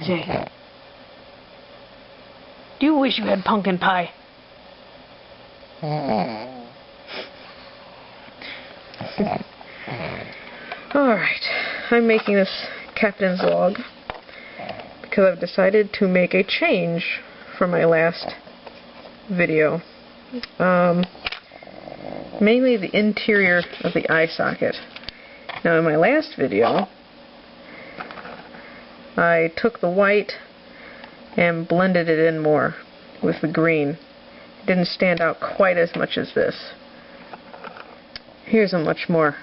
say? Do you wish you had pumpkin pie? Alright, I'm making this captain's log because I've decided to make a change from my last video. Mainly the interior of the eye socket. Now in my last video, I took the white and blended it in more with the green. It didn't stand out quite as much as this. Here's a much more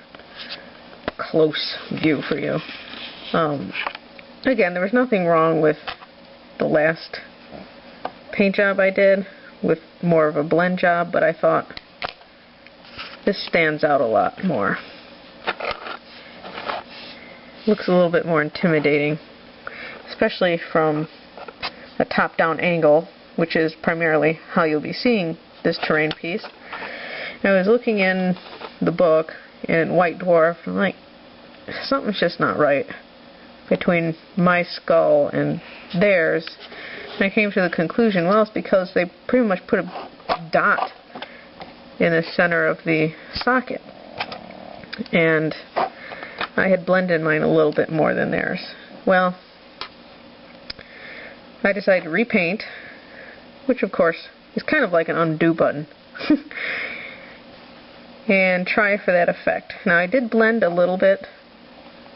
close view for you. Again, there was nothing wrong with the last paint job I did with more of a blend job, but I thought this stands out a lot more. Looks a little bit more intimidating, especially from a top-down angle, which is primarily how you'll be seeing this terrain piece. I was looking in the book in White Dwarf, and like, something's just not right between my skull and theirs. And I came to the conclusion, well, it's because they pretty much put a dot in the center of the socket. And I had blended mine a little bit more than theirs. Well, I decided to repaint, which of course is kind of like an undo button, and try for that effect. Now I did blend a little bit.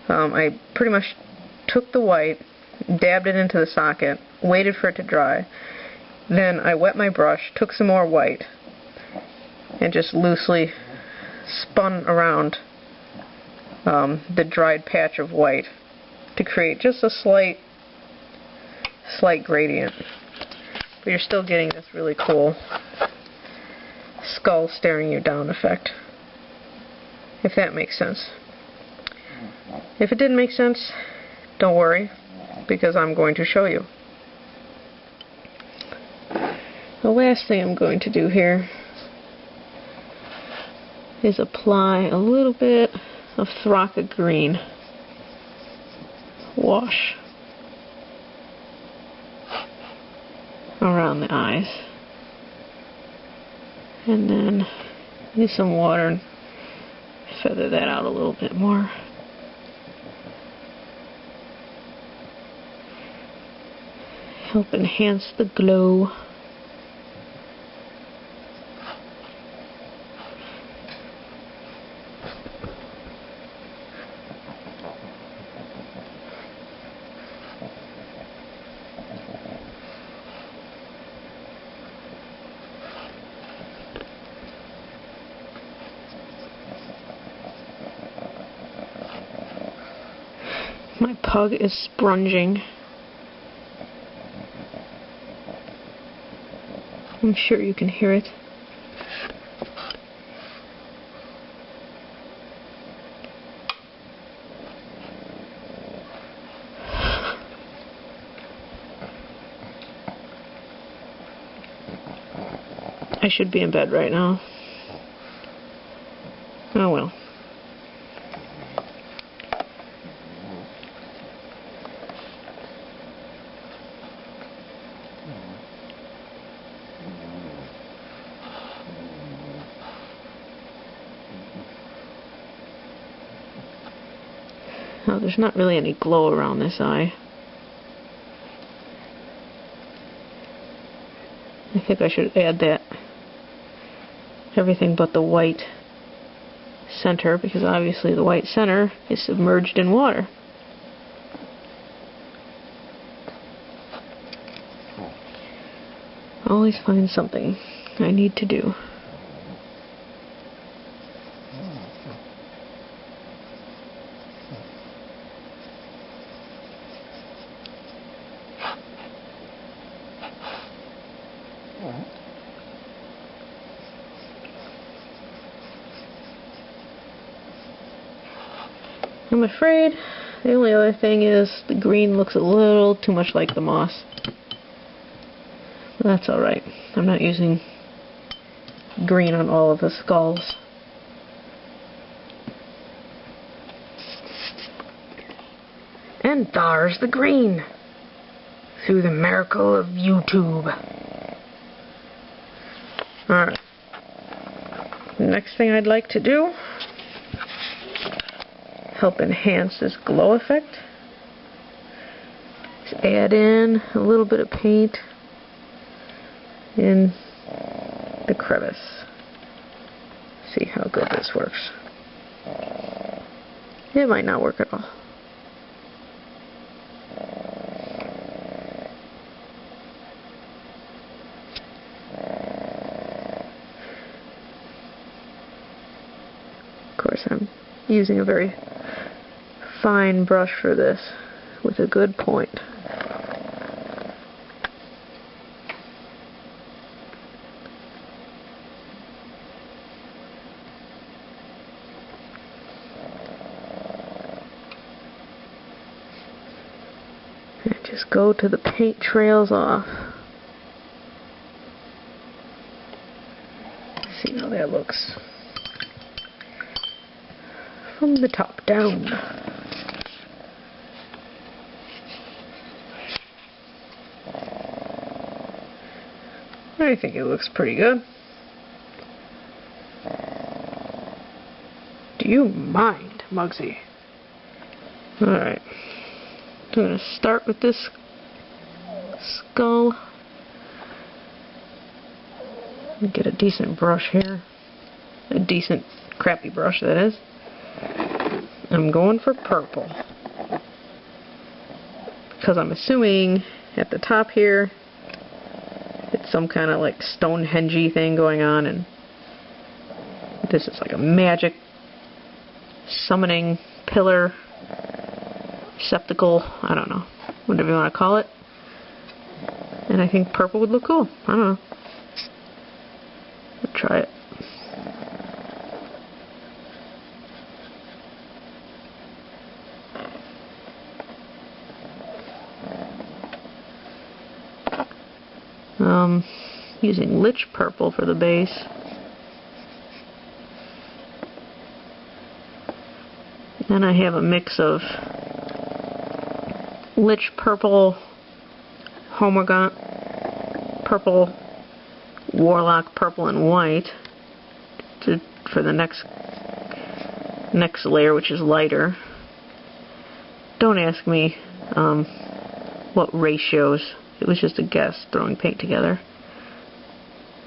I pretty much took the white, dabbed it into the socket, waited for it to dry, then I wet my brush, took some more white, and just loosely spun around the dried patch of white to create just a slight gradient. But you're still getting this really cool skull staring you down effect, if that makes sense. If it didn't make sense, don't worry, because I'm going to show you. The last thing I'm going to do here is apply a little bit of Thraka green wash around the eyes, and then use some water and feather that out a little bit more. Help enhance the glow. My pug is sponging. I'm sure you can hear it. I should be in bed right now. Oh well. Oh, there's not really any glow around this eye. I think I should add that everything but the white center, because obviously the white center is submerged in water. Always find something I need to do. I'm afraid the only other thing is the green looks a little too much like the moss. But that's alright. I'm not using green on all of the skulls. And there's the green. through the miracle of YouTube. Alright. Next thing I'd like to do, help enhance this glow effect, is add in a little bit of paint in the crevice. See how good this works. It might not work at all. Of course, I'm using a very fine brush for this with a good point. And just go to the paint trails off. See how that looks from the top down. I think it looks pretty good. Do you mind, Muggsy? Alright. I'm going to start with this skull. Get a decent brush here. A decent, crappy brush, that is. I'm going for purple. Because I'm assuming at the top here, it's some kind of like Stonehenge-y thing going on, and this is like a magic summoning pillar, receptacle, I don't know, whatever you want to call it. And I think purple would look cool. I don't know. I'll try it. Using Lich Purple for the base. Then I have a mix of Lich Purple, Homogant Purple, Warlock Purple and White for the next layer, which is lighter. Don't ask me what ratios. It was just a guess, throwing paint together.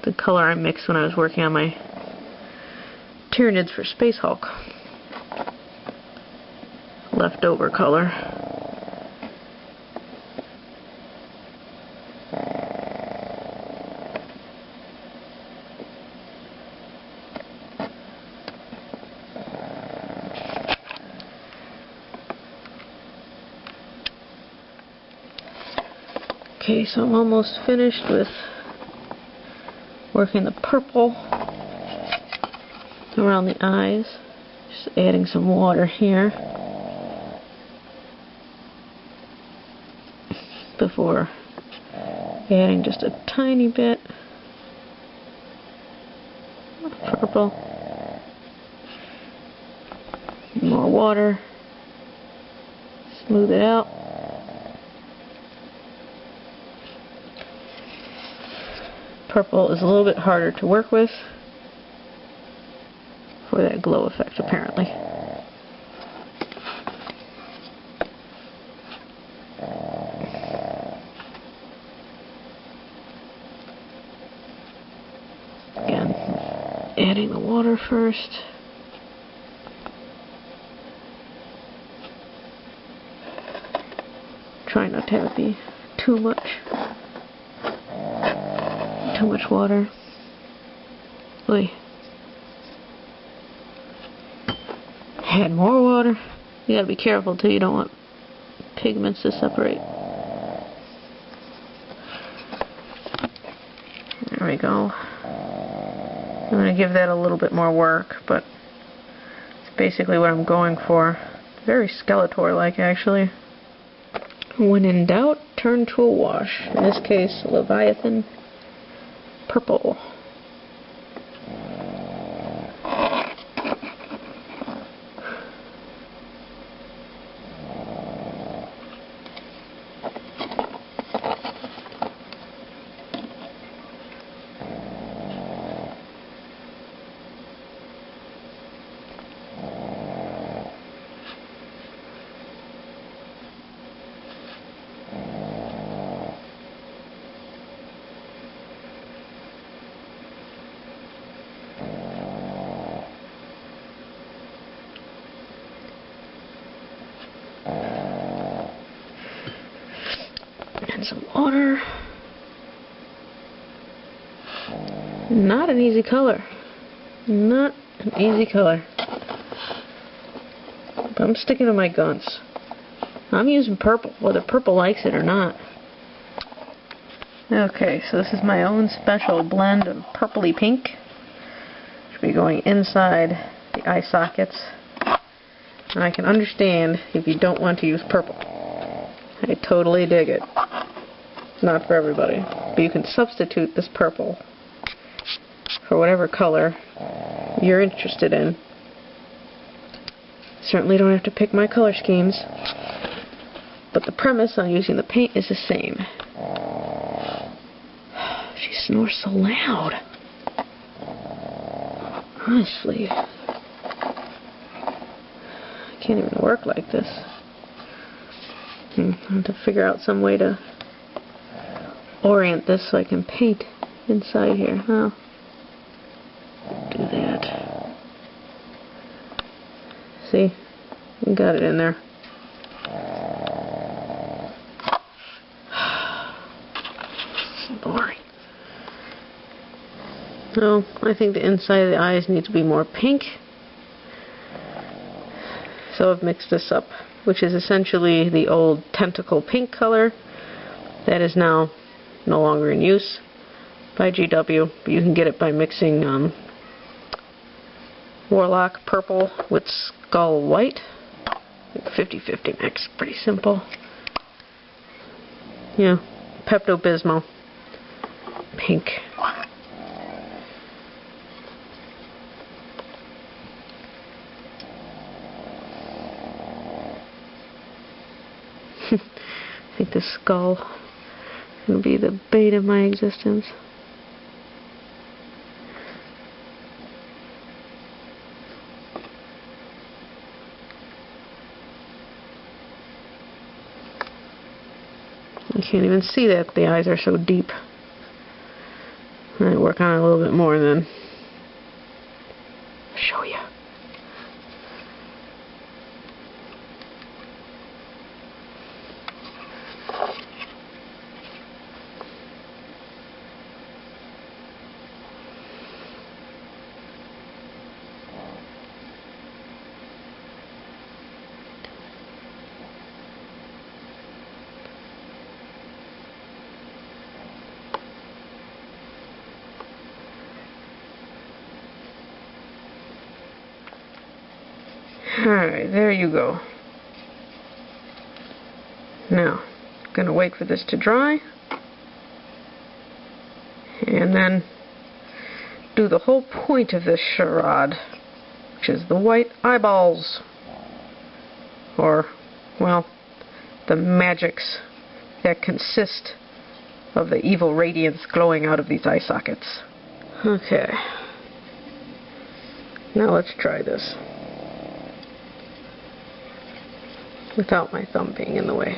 The color I mixed when I was working on my Tyranids for Space Hulk. Leftover color. Okay, so I'm almost finished with working the purple around the eyes. Just adding some water here before adding just a tiny bit of purple. More water. Smooth it out. Purple is a little bit harder to work with for that glow effect, apparently. Again, adding the water first. Try not to have it be too much water. Oy. Add more water. You gotta be careful too, you don't want pigments to separate. There we go. I'm gonna give that a little bit more work, but it's basically what I'm going for. Very Skeletor-like, actually. When in doubt, turn to a wash. In this case, Leviathan Purple. water. Not an easy color. Not an easy color. But I'm sticking to my guns. I'm using purple, whether purple likes it or not. Okay, so this is my own special blend of purply-pink. Should be going inside the eye sockets. And I can understand if you don't want to use purple. I totally dig it. It's not for everybody. But you can substitute this purple for whatever color you're interested in. Certainly don't have to pick my color schemes. But the premise on using the paint is the same. She snores so loud. Honestly. I can't even work like this. I have to figure out some way to orient this so I can paint inside here. Oh. Do that. See? Got it in there. Boring. So, I think the inside of the eyes need to be more pink. So I've mixed this up, which is essentially the old Tentacle Pink color that is now no longer in use by GW, but you can get it by mixing Warlock Purple with Skull White. 50-50 mix, pretty simple. Yeah, Pepto-Bismol pink. I think the skull will be the bane of my existence. You can't even see that the eyes are so deep. I work on it a little bit more then. I'll show you. Alright, there you go. Now, I'm going to wait for this to dry. And then do the whole point of this charade, which is the white eyeballs. Or, well, the magics that consist of the evil radiance glowing out of these eye sockets. Okay. Now let's try this. Without my thumb being in the way.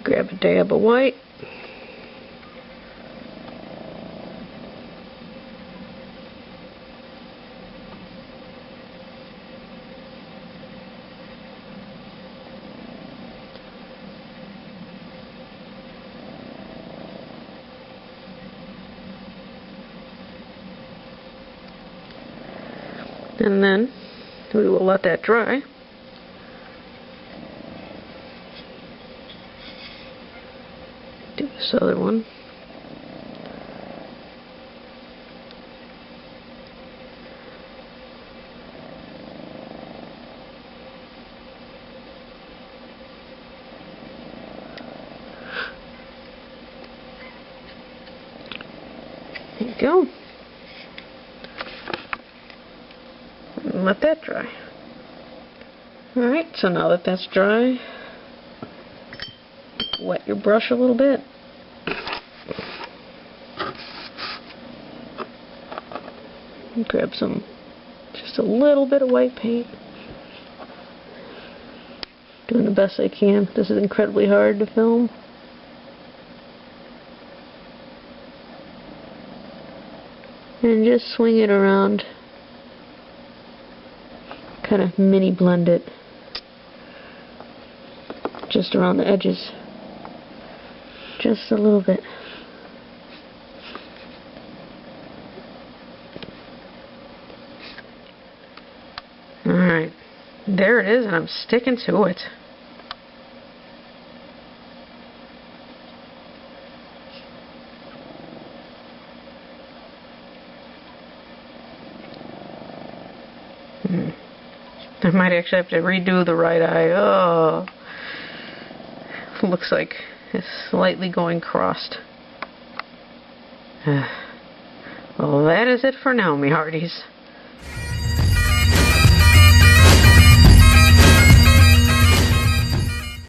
Grab a dab of white. And then we will let that dry. Do this other one. There you go. Let that dry. Alright, so now that that's dry, wet your brush a little bit. And grab just a little bit of white paint. Doing the best I can. This is incredibly hard to film. And just swing it around. Kind of mini blend it just around the edges. Just a little bit. Alright, there it is, and I'm sticking to it. I might actually have to redo the right eye. Oh, looks like it's slightly going crossed. Well, that is it for now, me hearties.